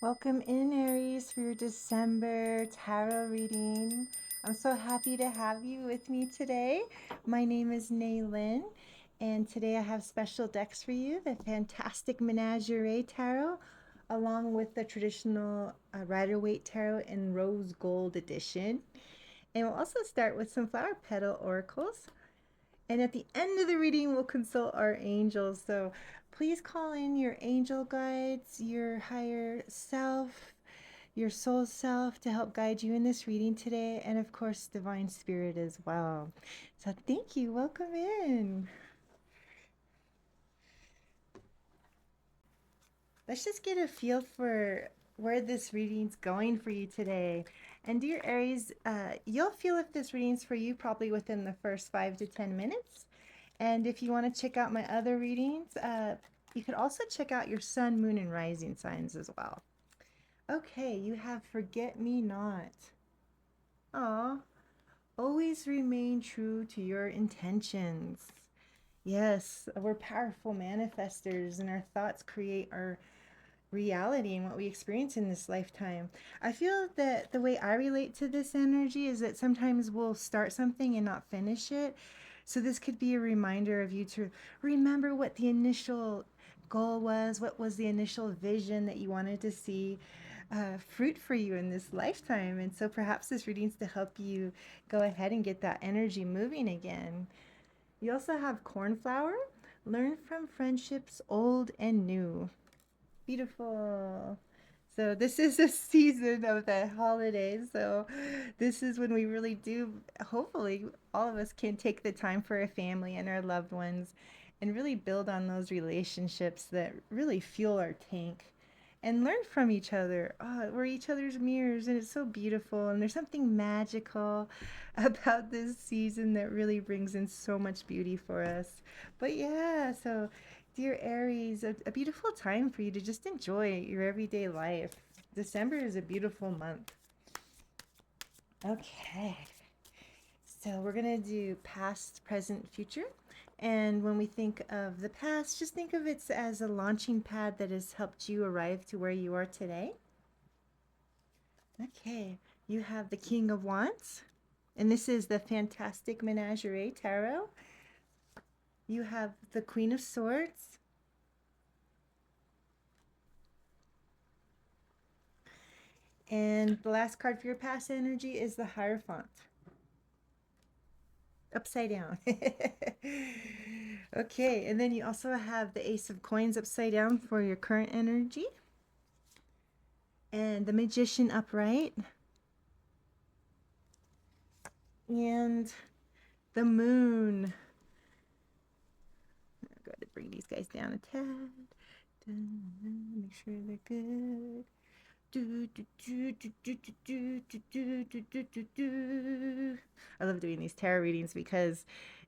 Welcome in, Aries, for your December tarot reading. I'm so happy to have you with me today. My name is Naylin, and today I have special decks for you, the Fantastic Menagerie Tarot, along with the traditional Rider-Waite Tarot in Rose Gold Edition. And we'll also start with some flower petal oracles. And at the end of the reading, we'll consult our angels. So please call in your angel guides, your higher self, your soul self to help guide you in this reading today. And of course, divine spirit as well. So thank you. Welcome in. Let's just get a feel for where this reading's going for you today. And dear Aries, you'll feel if this reading's for you probably within the first 5 to 10 minutes. And if you want to check out my other readings, you could also check out your sun, moon, and rising signs as well. Okay, you have forget me not. Aw, always remain true to your intentions. Yes, we're powerful manifestors, and our thoughts create our reality and what we experience in this lifetime. I feel that the way I relate to this energy is that sometimes we'll start something and not finish it. So this could be a reminder of you to remember what the initial goal was, what was the initial vision that you wanted to see fruit for you in this lifetime. And so perhaps this reading's to help you go ahead and get that energy moving again. You also have cornflower. Learn from friendships old and new. Beautiful. So this is a season of the holidays. So this is when we really do, hopefully, all of us can take the time for our family and our loved ones and really build on those relationships that really fuel our tank and learn from each other. Oh, we're each other's mirrors, and it's so beautiful. And there's something magical about this season that really brings in so much beauty for us. But yeah, so dear Aries, a beautiful time for you to just enjoy your everyday life. December is a beautiful month. Okay, so we're going to do past, present, future. And when we think of the past, just think of it as a launching pad that has helped you arrive to where you are today. Okay, you have the King of Wands, and this is the Fantastic Menagerie Tarot. You have the Queen of Swords, and the last card for your past energy is the Hierophant. Upside down. Okay, and then you also have the Ace of Coins upside down for your current energy, and the Magician upright, and the Moon. I'm going to bring these guys down a tad. Make sure they're good. I love doing these tarot readings because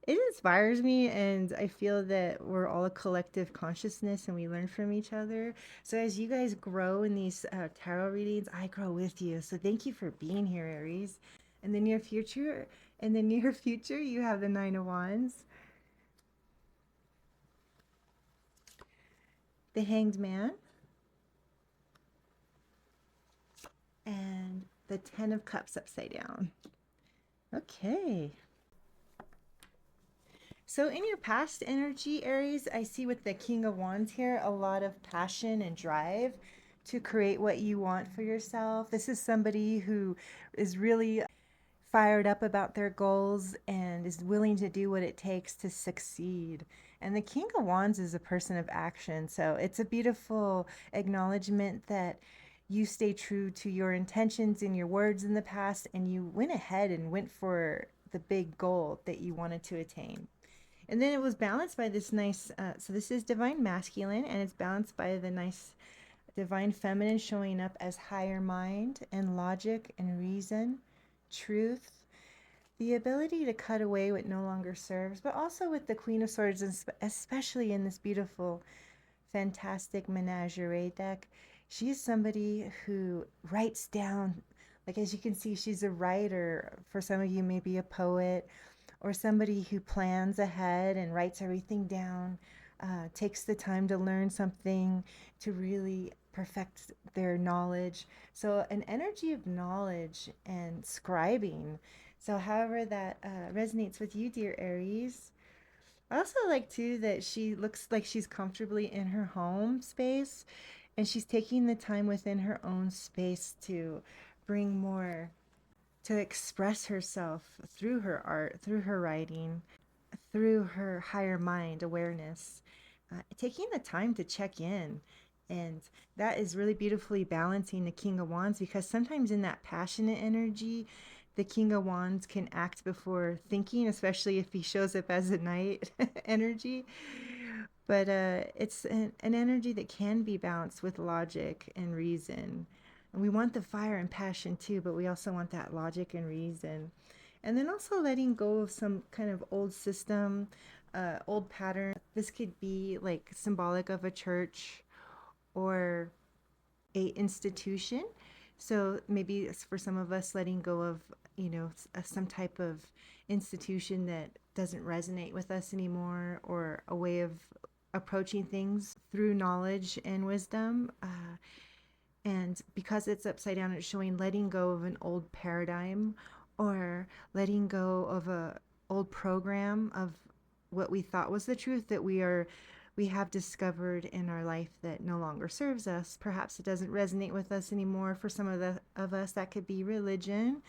it inspires me, and I feel that we're all a collective consciousness and we learn from each other. So as you guys grow in these tarot readings, I grow with you. So thank you for being here, Aries. In the near future, you have the Nine of Wands, the Hanged Man, and the Ten of Cups upside down. Okay. So in your past energy, Aries, I see with the King of Wands here, a lot of passion and drive to create what you want for yourself. This is somebody who is really fired up about their goals and is willing to do what it takes to succeed. And the King of Wands is a person of action. So it's a beautiful acknowledgement that you stay true to your intentions and your words in the past, and you went ahead and went for the big goal that you wanted to attain. And then it was balanced by this nice, so this is divine masculine, and it's balanced by the nice divine feminine showing up as higher mind and logic and reason, truth, the ability to cut away what no longer serves, but also with the Queen of Swords, especially in this beautiful, fantastic menagerie deck. She's somebody who writes down, like as you can see, she's a writer. For some of you, maybe a poet, or somebody who plans ahead and writes everything down. takes the time to learn something, to really perfect their knowledge. So, an energy of knowledge and scribing. So, however that resonates with you, dear Aries. I also like too that she looks like she's comfortably in her home space and she's taking the time within her own space to bring more, to express herself through her art, through her writing, through her higher mind awareness, taking the time to check in. And that is really beautifully balancing the King of Wands, because sometimes in that passionate energy, the King of Wands can act before thinking, especially if he shows up as a knight energy. But it's an energy that can be balanced with logic and reason. And we want the fire and passion too, but we also want that logic and reason. And then also letting go of some kind of old system, old pattern. This could be like symbolic of a church or a institution. So maybe it's for some of us letting go of, some type of institution that doesn't resonate with us anymore, or a way of approaching things through knowledge and wisdom. And because it's upside down, it's showing letting go of an old paradigm, or letting go of a old program of what we thought was the truth that we have discovered in our life that no longer serves us. Perhaps it doesn't resonate with us anymore. For some of us, that could be religion.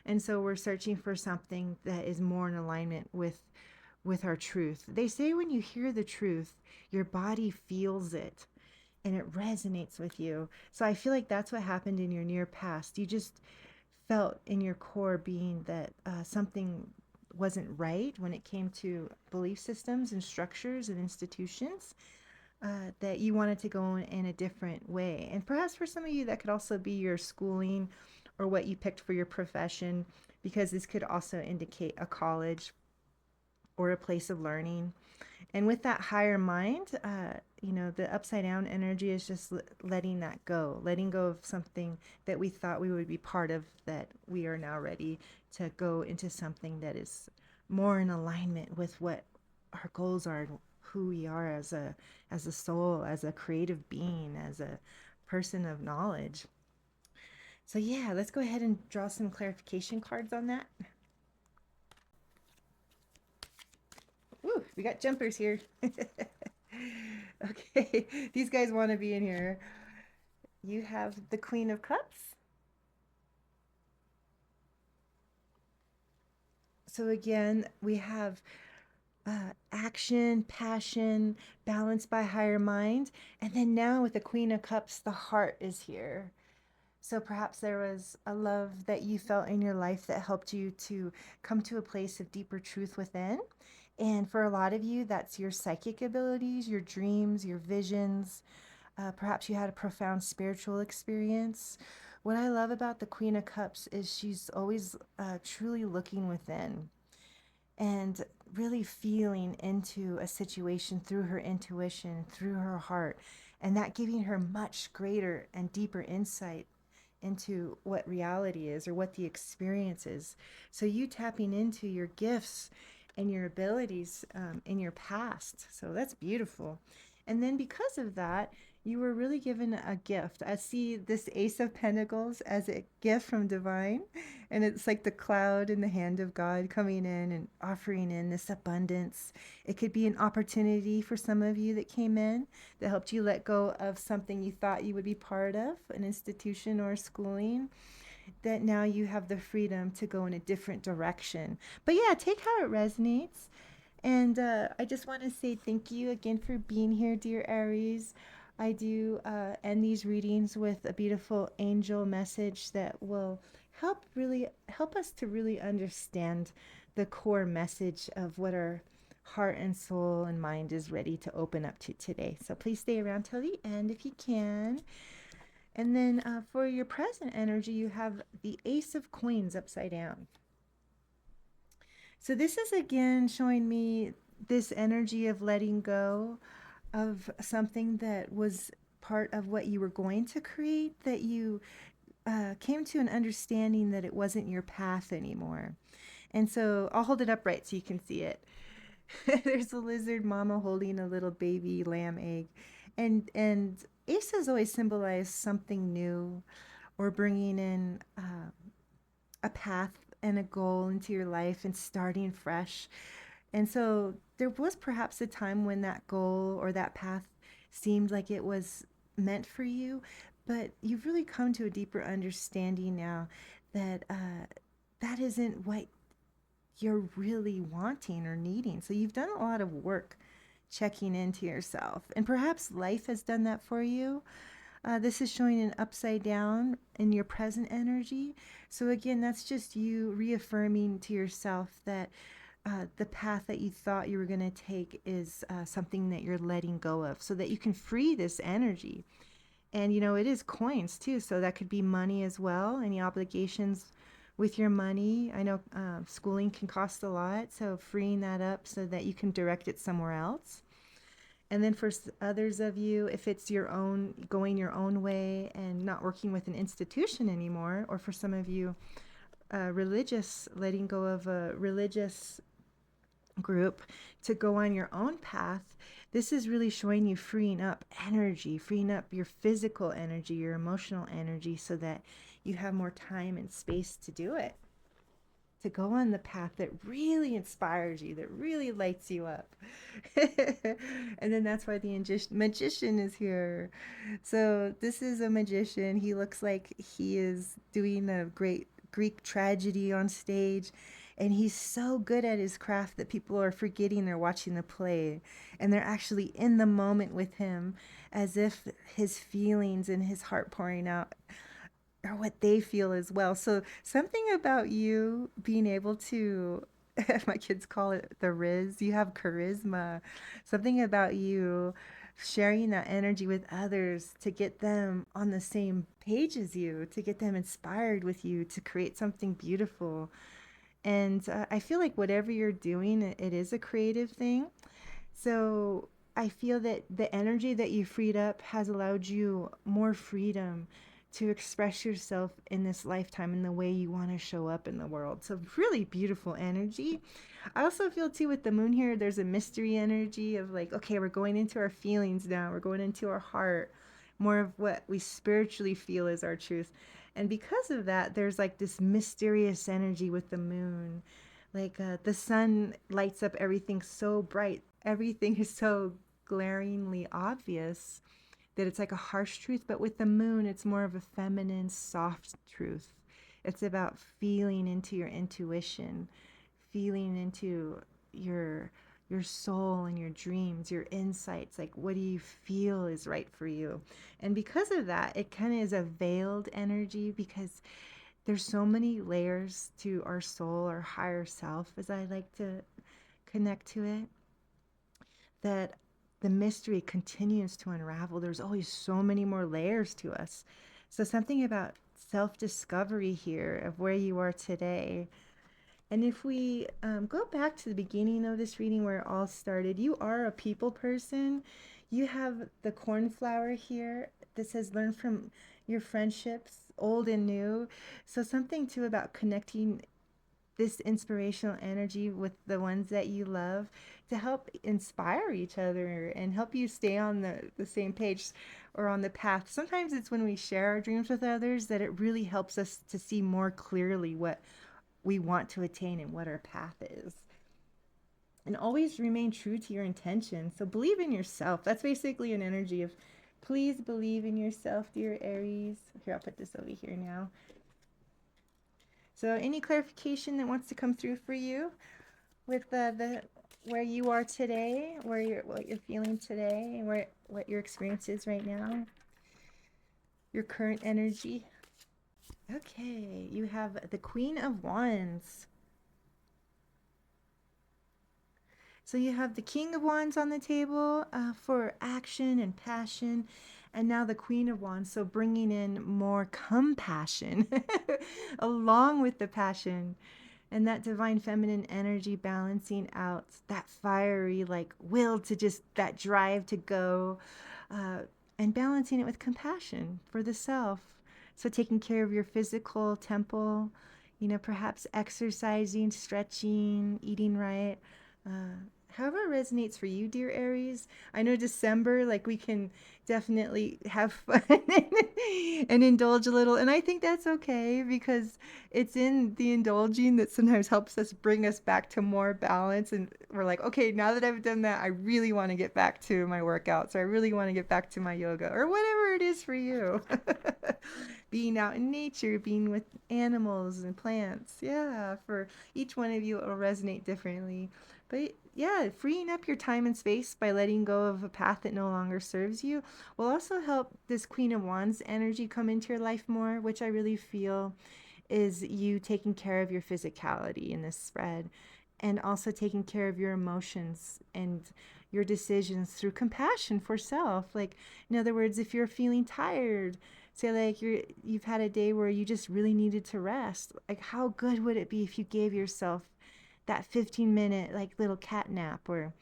And so we're searching for something that is more in alignment with our truth. They say when you hear the truth, your body feels it and it resonates with you. So I feel like that's what happened in your near past. You just felt in your core being that something wasn't right when it came to belief systems and structures and institutions, that you wanted to go in a different way. And perhaps for some of you, that could also be your schooling or what you picked for your profession, because this could also indicate a college or a place of learning. And with that higher mind, the upside down energy is just letting that go, letting go of something that we thought we would be part of, that we are now ready to go into something that is more in alignment with what our goals are, who we are as a soul, as a creative being, as a person of knowledge. So yeah, let's go ahead and draw some clarification cards on that. Ooh, we got jumpers here. Okay, these guys want to be in here. You have the Queen of Cups. So again, we have action, passion, balanced by higher mind. And then now with the Queen of Cups, the heart is here. So perhaps there was a love that you felt in your life that helped you to come to a place of deeper truth within. And for a lot of you, that's your psychic abilities, your dreams, your visions. Perhaps you had a profound spiritual experience. What I love about the Queen of Cups is she's always truly looking within and really feeling into a situation through her intuition, through her heart, and that giving her much greater and deeper insight into what reality is or what the experience is. So you tapping into your gifts and your abilities in your past. So that's beautiful. And then because of that, you were really given a gift. I see this Ace of Pentacles as a gift from Divine, and it's like the cloud in the hand of God coming in and offering in this abundance. It could be an opportunity for some of you that came in that helped you let go of something you thought you would be part of, an institution or schooling, that now you have the freedom to go in a different direction. But yeah, take how it resonates. And I just want to say thank you again for being here, dear Aries. I do end these readings with a beautiful angel message that will help us to really understand the core message of what our heart and soul and mind is ready to open up to today. So please stay around till the end if you can. And then for your present energy, you have the Ace of Coins upside down. So this is again showing me this energy of letting go of something that was part of what you were going to create, that you came to an understanding that it wasn't your path anymore. And so I'll hold it upright so you can see it. There's a lizard mama holding a little baby lamb egg. And Ace has always symbolized something new or bringing in a path and a goal into your life and starting fresh. And so there was perhaps a time when that goal or that path seemed like it was meant for you, but you've really come to a deeper understanding now that that isn't what you're really wanting or needing. So you've done a lot of work checking into yourself, and perhaps life has done that for you. This is showing an upside down in your present energy. So, again, that's just you reaffirming to yourself that the path that you thought you were going to take is something that you're letting go of so that you can free this energy. And, it is coins too. So that could be money as well. Any obligations with your money. I know schooling can cost a lot. So freeing that up so that you can direct it somewhere else. And then for others of you, if it's your own, going your own way and not working with an institution anymore, or for some of you, religious, letting go of a religious group to go on your own path, this is really showing you freeing up energy, freeing up your physical energy, your emotional energy, so that you have more time and space to do it, to go on the path that really inspires you, that really lights you up. And then that's why the magician is here. So this is a magician. He looks like he is doing a great Greek tragedy on stage. And he's so good at his craft that people are forgetting they're watching the play. And they're actually in the moment with him, as if his feelings and his heart pouring out or what they feel as well. So something about you being able to, my kids call it the Riz, you have charisma. Something about you sharing that energy with others to get them on the same page as you, to get them inspired with you, to create something beautiful. And I feel like whatever you're doing, it is a creative thing. So I feel that the energy that you freed up has allowed you more freedom to express yourself in this lifetime in the way you want to show up in the world. So really beautiful energy. I also feel too with the moon here, there's a mystery energy of like, okay, we're going into our feelings now. We're going into our heart, more of what we spiritually feel is our truth. And because of that, there's like this mysterious energy with the moon. Like the sun lights up everything so bright. Everything is so glaringly obvious that it's like a harsh truth. But with the moon, it's more of a feminine, soft truth. It's about feeling into your intuition, feeling into your your soul and your dreams, your insights, like what do you feel is right for you. And because of that, it kind of is a veiled energy because there's so many layers to our soul, our higher self, as I like to connect to it, that the mystery continues to unravel. There's always so many more layers to us. So, something about self discovery here of where you are today. And if we go back to the beginning of this reading where it all started, you are a people person. You have the cornflower here that says learn from your friendships, old and new. So, something too about connecting this inspirational energy with the ones that you love to help inspire each other and help you stay on the same page or on the path. Sometimes it's when we share our dreams with others that it really helps us to see more clearly what we want to attain and what our path is. And always remain true to your intention. So believe in yourself. That's basically an energy of please believe in yourself, dear Aries. Here, I'll put this over here now. So any clarification that wants to come through for you with the where you are today, where you're what you're feeling today, and where what your experience is right now, your current energy. Okay, you have the Queen of Wands. So you have the King of Wands on the table for action and passion, and now the Queen of Wands, so bringing in more compassion along with the passion and that divine feminine energy balancing out that fiery like will to just that drive to go uh, and balancing it with compassion for the self. So taking care of your physical temple, perhaps exercising, stretching, eating right, uh, however resonates for you, dear Aries. I know December, like we can definitely have fun and indulge a little. And I think that's okay because it's in the indulging that sometimes helps us bring us back to more balance. And we're like, okay, now that I've done that, I really want to get back to my workouts, or I really want to get back to my yoga, or whatever it is for you. Being out in nature, being with animals and plants. Yeah, for each one of you, it'll resonate differently. But yeah, freeing up your time and space by letting go of a path that no longer serves you will also help this Queen of Wands energy come into your life more, which I really feel is you taking care of your physicality in this spread and also taking care of your emotions and your decisions through compassion for self. Like, in other words, if you're feeling tired, say like you've had a day where you just really needed to rest, like how good would it be if you gave yourself that 15-minute like little cat nap, or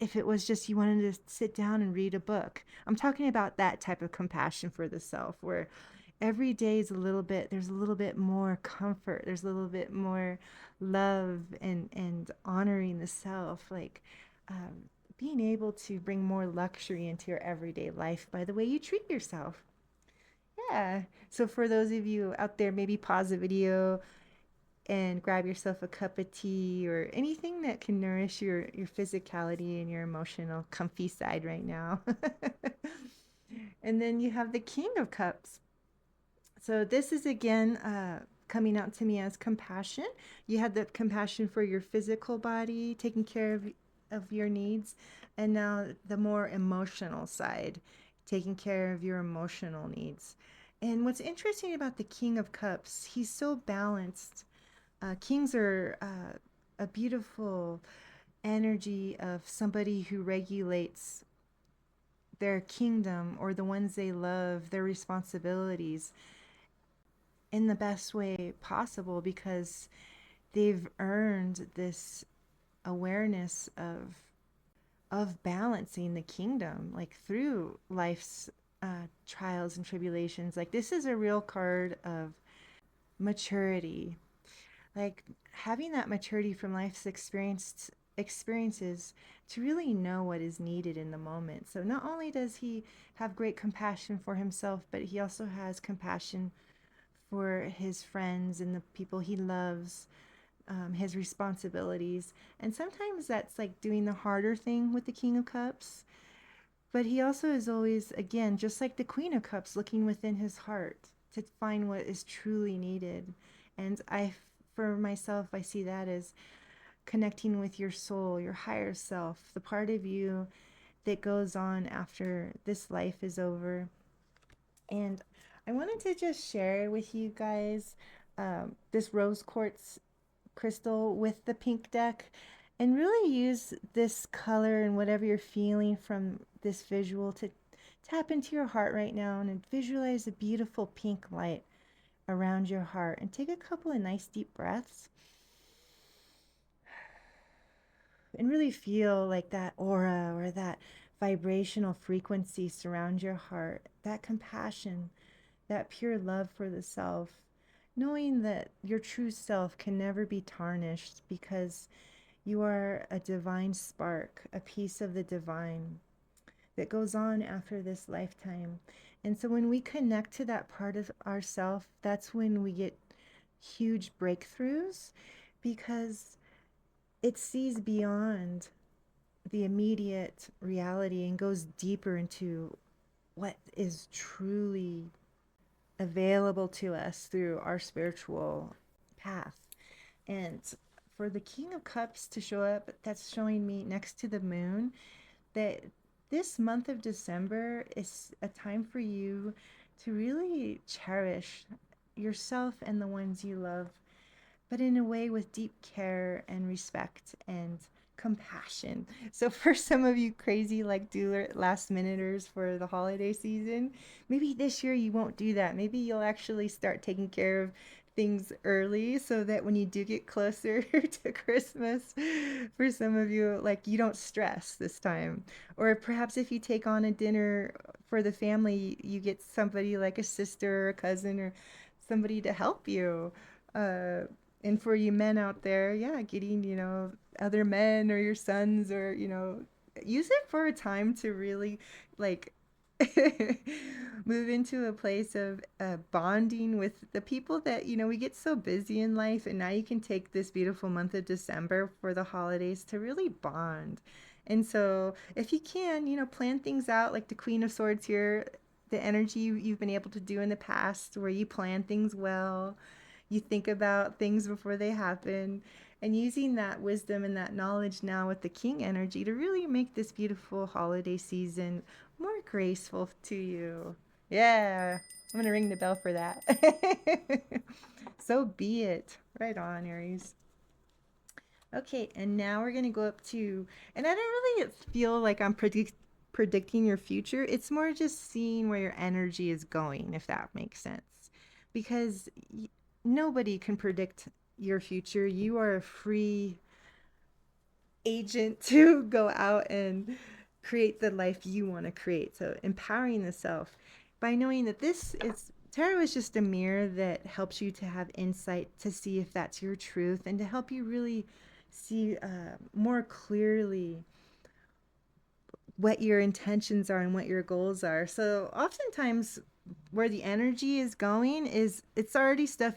if it was just you wanted to sit down and read a book. I'm talking about that type of compassion for the self where every day is a little bit, there's a little bit more comfort, there's a little bit more love and honoring the self, like being able to bring more luxury into your everyday life by the way you treat yourself. Yeah. So for those of you out there, maybe pause the video and grab yourself a cup of tea or anything that can nourish your physicality and your emotional comfy side right now. And then you have the King of Cups. So this is again coming out to me as compassion. You had the compassion for your physical body, taking care of your needs, and now the more emotional side, taking care of your emotional needs. And what's interesting about the King of Cups, he's so balanced. Kings are a beautiful energy of somebody who regulates their kingdom or the ones they love, their responsibilities in the best way possible because they've earned this awareness of balancing the kingdom like through life's trials and tribulations. Like this is a real card of maturity, like having that maturity from life's experiences to really know what is needed in the moment. So not only does he have great compassion for himself, but he also has compassion for his friends and the people he loves, his responsibilities. And sometimes that's like doing the harder thing with the King of Cups. But he also is always, again, just like the Queen of Cups, looking within his heart to find what is truly needed. And for myself, I see that as connecting with your soul, your higher self, the part of you that goes on after this life is over. And I wanted to just share with you guys this rose quartz crystal with the pink deck and really use this color and whatever you're feeling from this visual to tap into your heart right now and visualize a beautiful pink light around your heart and take a couple of nice deep breaths and really feel like that aura or that vibrational frequency surround your heart, that compassion, that pure love for the self, knowing that your true self can never be tarnished because you are a divine spark, a piece of the divine that goes on after this lifetime. And so when we connect to that part of ourself, that's when we get huge breakthroughs because it sees beyond the immediate reality and goes deeper into what is truly available to us through our spiritual path. And for the King of Cups to show up, that's showing me next to the moon that this month of December is a time for you to really cherish yourself and the ones you love, but in a way with deep care and respect and compassion. So for some of you crazy like do last minuters for the holiday season, maybe this year you won't do that. Maybe you'll actually start taking care of things early so that when you do get closer to Christmas, for some of you, like you don't stress this time. Or perhaps if you take on a dinner for the family, you get somebody like a sister or a cousin or somebody to help you. Uh, and for you men out there, yeah, getting, other men or your sons, or use it for a time to really like move into a place of bonding with the people that we get so busy in life, and now you can take this beautiful month of December for the holidays to really bond. And so if you can, plan things out like the Queen of Swords here, the energy you've been able to do in the past where you plan things well, you think about things before they happen, and using that wisdom and that knowledge now with the King energy to really make this beautiful holiday season more graceful to you. Yeah, I'm gonna ring the bell for that. So be it. Right on, Aries. Okay, and now we're gonna go up to, and I don't really feel like I'm predicting your future. It's more just seeing where your energy is going, if that makes sense. Because nobody can predict your future. You are a free agent to go out and create the life you want to create. So empowering the self by knowing that this is tarot is just a mirror that helps you to have insight to see if that's your truth, and to help you really see more clearly what your intentions are and what your goals are. So oftentimes where the energy is going is it's already stuff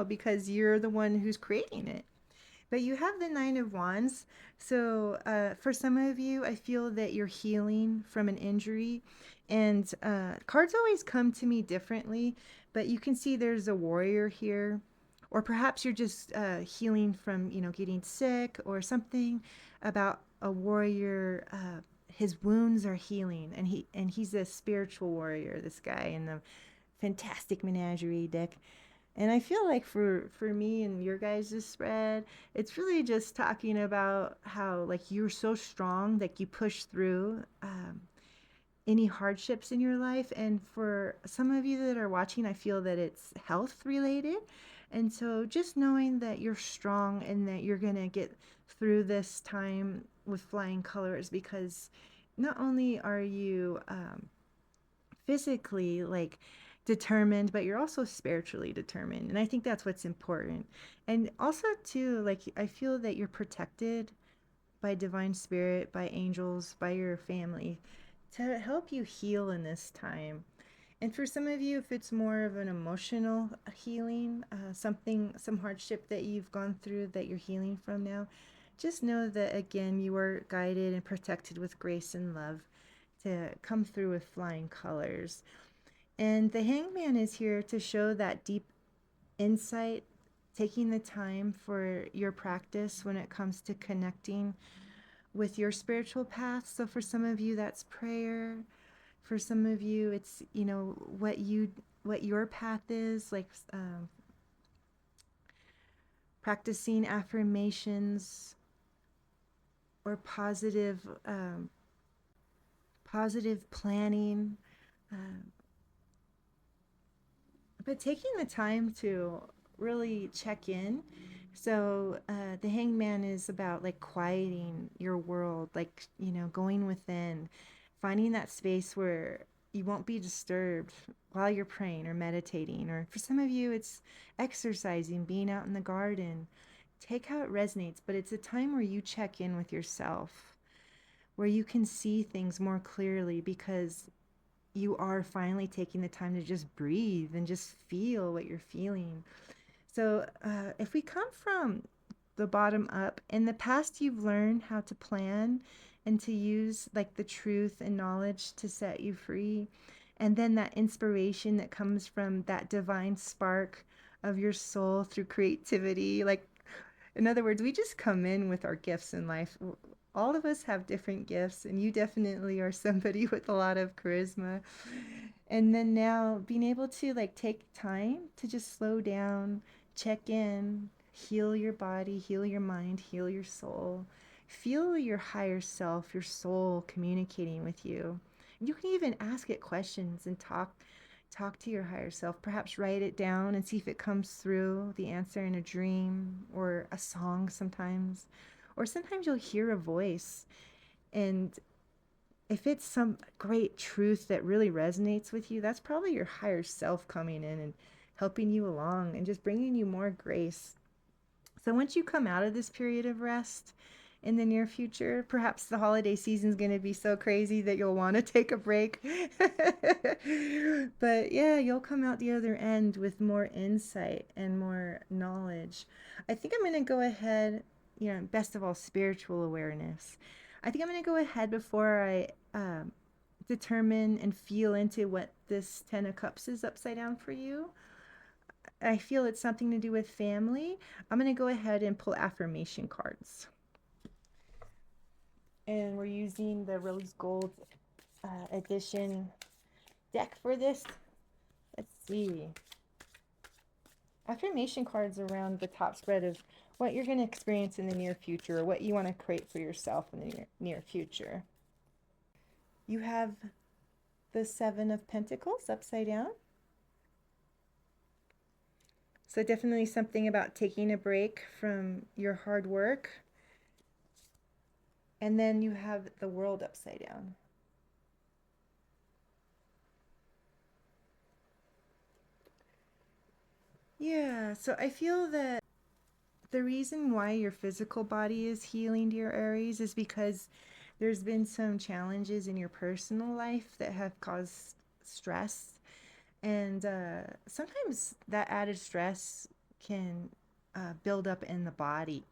because you're the one who's creating it. But you have the Nine of Wands. So for some of you, I feel that you're healing from an injury. And cards always come to me differently, but you can see there's a warrior here. Or perhaps you're just healing from, getting sick or something about a warrior. His wounds are healing, and he's a spiritual warrior, this guy in the fantastic menagerie deck. And I feel like for me and your guys' spread, it's really just talking about how like you're so strong that you push through any hardships in your life. And for some of you that are watching, I feel that it's health related. And so just knowing that you're strong and that you're gonna get through this time with flying colors, because not only are you physically like determined, but you're also spiritually determined, and I think that's what's important. And also too, like, I feel that you're protected by divine spirit, by angels, by your family, to help you heal in this time. And for some of you, if it's more of an emotional healing, some hardship that you've gone through that you're healing from now, just know that again you are guided and protected with grace and love to come through with flying colors. And the hangman is here to show that deep insight, taking the time for your practice when it comes to connecting with your spiritual path. So for some of you, that's prayer. For some of you, it's, what your path is, like practicing affirmations or positive planning. Um, but taking the time to really check in. So the hangman is about like quieting your world, like, going within, finding that space where you won't be disturbed while you're praying or meditating. Or for some of you, it's exercising, being out in the garden. Take how it resonates, but it's a time where you check in with yourself, where you can see things more clearly, because you are finally taking the time to just breathe and just feel what you're feeling. So, if we come from the bottom up, in the past, you've learned how to plan and to use like the truth and knowledge to set you free. And then that inspiration that comes from that divine spark of your soul through creativity. Like, in other words, we just come in with our gifts in life. All of us have different gifts, and you definitely are somebody with a lot of charisma. And then now being able to like take time to just slow down, check in, heal your body, heal your mind, heal your soul. Feel your higher self, your soul communicating with you. You can even ask it questions and talk to your higher self. Perhaps write it down and see if it comes through the answer in a dream or a song sometimes. Or sometimes you'll hear a voice, and if it's some great truth that really resonates with you, that's probably your higher self coming in and helping you along and just bringing you more grace. So once you come out of this period of rest, in the near future. Perhaps the holiday season is going to be so crazy that you'll want to take a break. But yeah, you'll come out the other end with more insight and more knowledge. I think I'm going to go ahead, best of all, spiritual awareness. I think I'm going to go ahead before I determine and feel into what this Ten of Cups is upside down for you. I feel it's something to do with family. I'm going to go ahead and pull affirmation cards. And we're using the Rose Gold edition deck for this. Let's see. Affirmation cards around the top spread of what you're going to experience in the near future, or what you want to create for yourself in the near future. You have the Seven of Pentacles upside down. So definitely something about taking a break from your hard work. And then you have the World upside down. Yeah, so I feel that the reason why your physical body is healing, dear Aries, is because there's been some challenges in your personal life that have caused stress. And sometimes that added stress can build up in the body.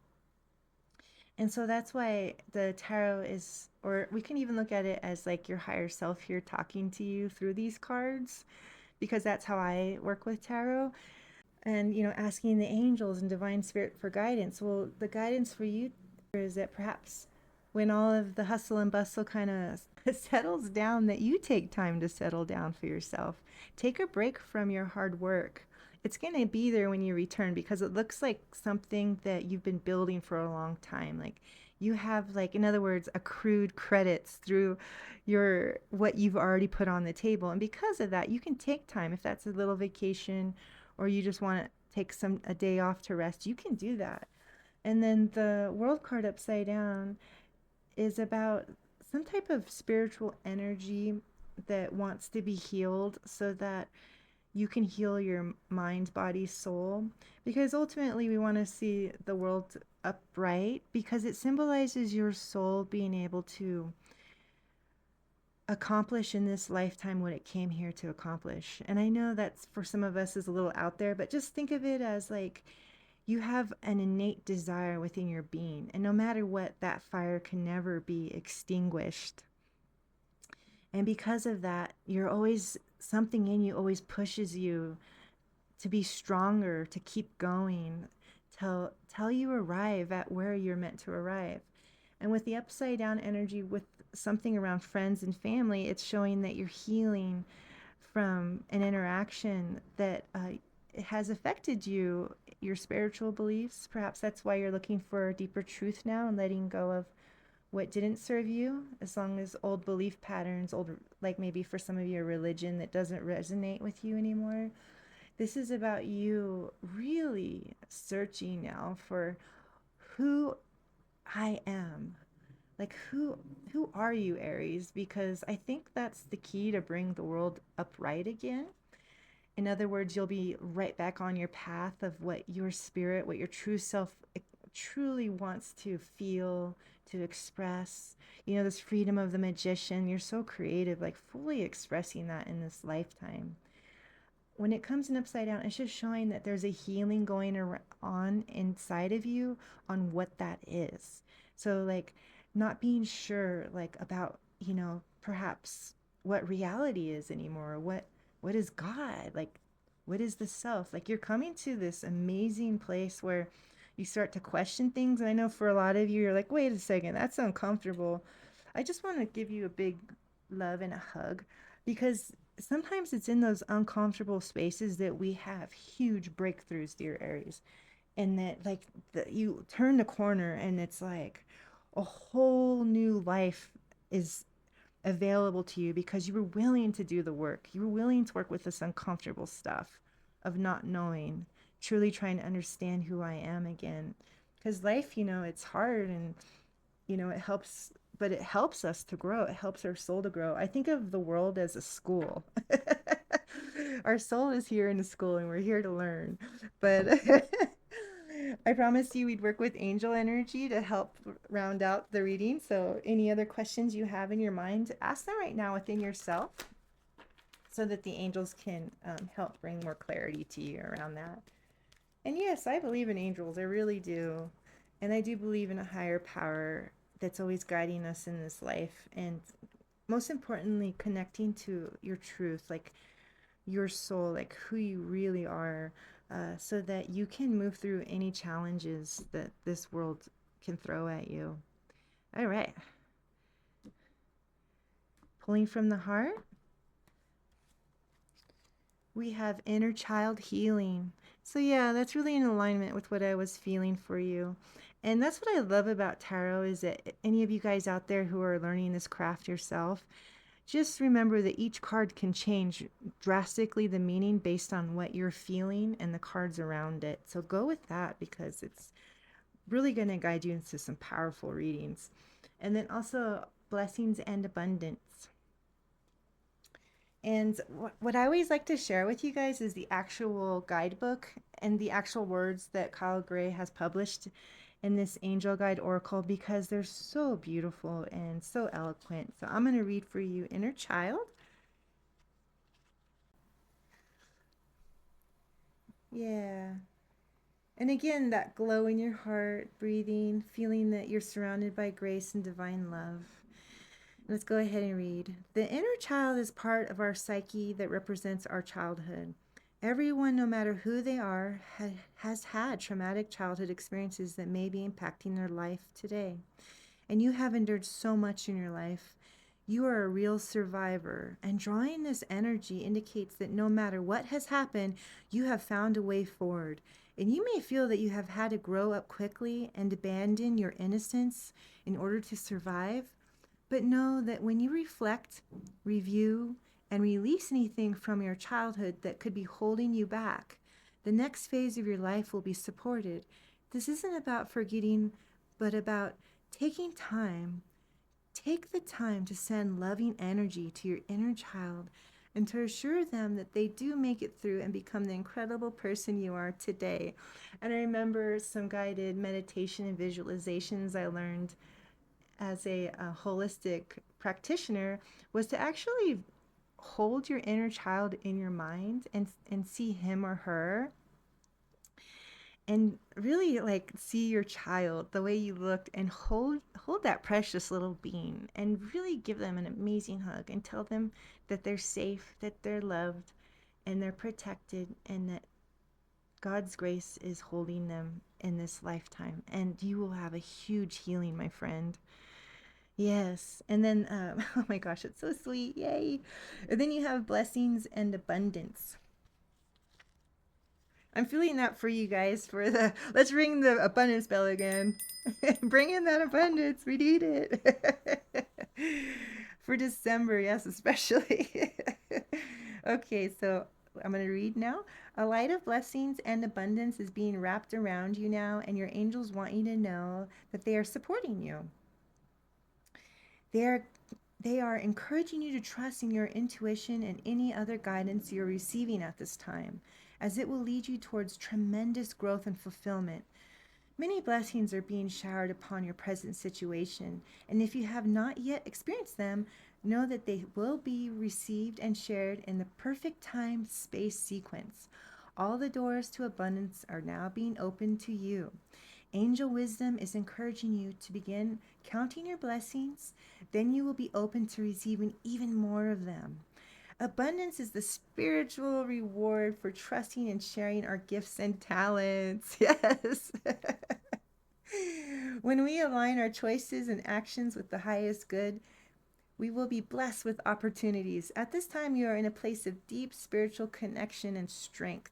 And so that's why the tarot is, or we can even look at it as like your higher self here talking to you through these cards, because that's how I work with tarot. And, asking the angels and divine spirit for guidance. Well, the guidance for you is that perhaps when all of the hustle and bustle kind of settles down, that you take time to settle down for yourself. Take a break from your hard work. It's going to be there when you return, because it looks like something that you've been building for a long time. Like you have, like, in other words, accrued credits through your what you've already put on the table. And because of that, you can take time. If that's a little vacation, or you just want to take a day off to rest, you can do that. And then the World card upside down is about some type of spiritual energy that wants to be healed, so that you can heal your mind, body, soul. Because ultimately, we want to see the world upright, because it symbolizes your soul being able to accomplish in this lifetime what it came here to accomplish. And I know that's, for some of us, is a little out there, but just think of it as like you have an innate desire within your being, and no matter what, that fire can never be extinguished. And because of that, you're always, something in you always pushes you to be stronger, to keep going, till you arrive at where you're meant to arrive. And with the upside down energy, with something around friends and family, it's showing that you're healing from an interaction that has affected you, your spiritual beliefs. Perhaps that's why you're looking for a deeper truth now and letting go of what didn't serve you, as long as old belief patterns, old, like maybe for some of you, a religion that doesn't resonate with you anymore. This is about you really searching now for who I am. Like who are you, Aries? Because I think that's the key to bring the world upright again. In other words, you'll be right back on your path of what your spirit, what your true self truly wants to feel, to express. This freedom of the magician. You're so creative, like fully expressing that in this lifetime. When it comes in upside down, it's just showing that there's a healing going on inside of you on what that is. So, like, not being sure, like, about, perhaps what reality is anymore. What is God? Like, what is the self? Like, you're coming to this amazing place where you start to question things. And I know for a lot of you, you're like, wait a second, that's uncomfortable. I just want to give you a big love and a hug, because sometimes it's in those uncomfortable spaces that we have huge breakthroughs, dear Aries. And that, like, you turn the corner and it's like a whole new life is available to you, because you were willing to do the work. You were willing to work with this uncomfortable stuff of not knowing, truly trying to understand who I am again. Because life, it's hard, and it helps, but it helps us to grow. It helps our soul to grow. I think of the world as a school. Our soul is here in the school, and we're here to learn. But I promised you we'd work with angel energy to help round out the reading. So, any other questions you have in your mind, ask them right now within yourself so that the angels can help bring more clarity to you around that. And yes, I believe in angels. I really do. And I do believe in a higher power that's always guiding us in this life. And most importantly, connecting to your truth, like your soul, like who you really are, so that you can move through any challenges that this world can throw at you. All right. Pulling from the heart, we have inner child healing. So, yeah, that's really in alignment with what I was feeling for you. And that's what I love about tarot is that any of you guys out there who are learning this craft yourself, just remember that each card can change drastically the meaning based on what you're feeling and the cards around it. So go with that because it's really going to guide you into some powerful readings. And then also blessings and abundance. And what I always like to share with you guys is the actual guidebook and the actual words that Kyle Gray has published in this Angel Guide Oracle because they're so beautiful and so eloquent. So I'm going to read for you Inner Child. Yeah. And again, that glow in your heart, breathing, feeling that you're surrounded by grace and divine love. Let's go ahead and read. The inner child is part of our psyche that represents our childhood. Everyone, no matter who they are, has had traumatic childhood experiences that may be impacting their life today. And you have endured so much in your life. You are a real survivor, and drawing this energy indicates that no matter what has happened, you have found a way forward. And you may feel that you have had to grow up quickly and abandon your innocence in order to survive. But know that when you reflect, review, and release anything from your childhood that could be holding you back, the next phase of your life will be supported. This isn't about forgetting, but about taking time. Take the time to send loving energy to your inner child and to assure them that they do make it through and become the incredible person you are today. And I remember some guided meditation and visualizations I learned as a holistic practitioner was to actually hold your inner child in your mind and see him or her and really like see your child the way you looked and hold that precious little being and really give them an amazing hug and tell them that they're safe, that they're loved, and they're protected, and that God's grace is holding them in this lifetime, and you will have a huge healing, my friend. Yes. And then, oh my gosh, it's so sweet. Yay. And then you have blessings and abundance. I'm feeling that for you guys for let's ring the abundance bell again. Bring in that abundance. We need it. For December, yes, especially. Okay, so I'm going to read now. A light of blessings and abundance is being wrapped around you now, and your angels want you to know that they are supporting you. They're they are encouraging you to trust in your intuition and any other guidance you're receiving at this time, as it will lead you towards tremendous growth and fulfillment. Many blessings are being showered upon your present situation, and if you have not yet experienced them, know that they will be received and shared in the perfect time space sequence. All the doors to abundance are now being opened to you. Angel wisdom is encouraging you to begin counting your blessings, then you will be open to receiving even more of them. Abundance is the spiritual reward for trusting and sharing our gifts and talents. Yes. When we align our choices and actions with the highest good, we will be blessed with opportunities. At this time, you are in a place of deep spiritual connection and strength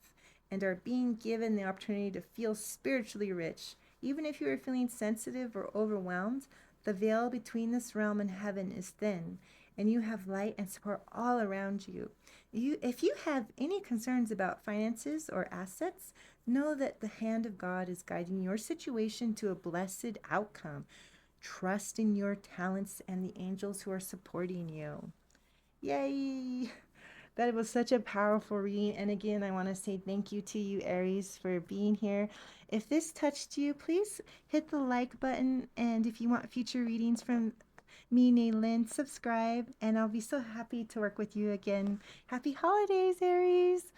and are being given the opportunity to feel spiritually rich. Even if you are feeling sensitive or overwhelmed, the veil between this realm and heaven is thin, and you have light and support all around you. If you have any concerns about finances or assets, know that the hand of God is guiding your situation to a blessed outcome. Trust in your talents and the angels who are supporting you. Yay! That was such a powerful reading. And again, I want to say thank you to you, Aries, for being here. If this touched you, please hit the like button. And if you want future readings from me, Naylin, subscribe. And I'll be so happy to work with you again. Happy holidays, Aries.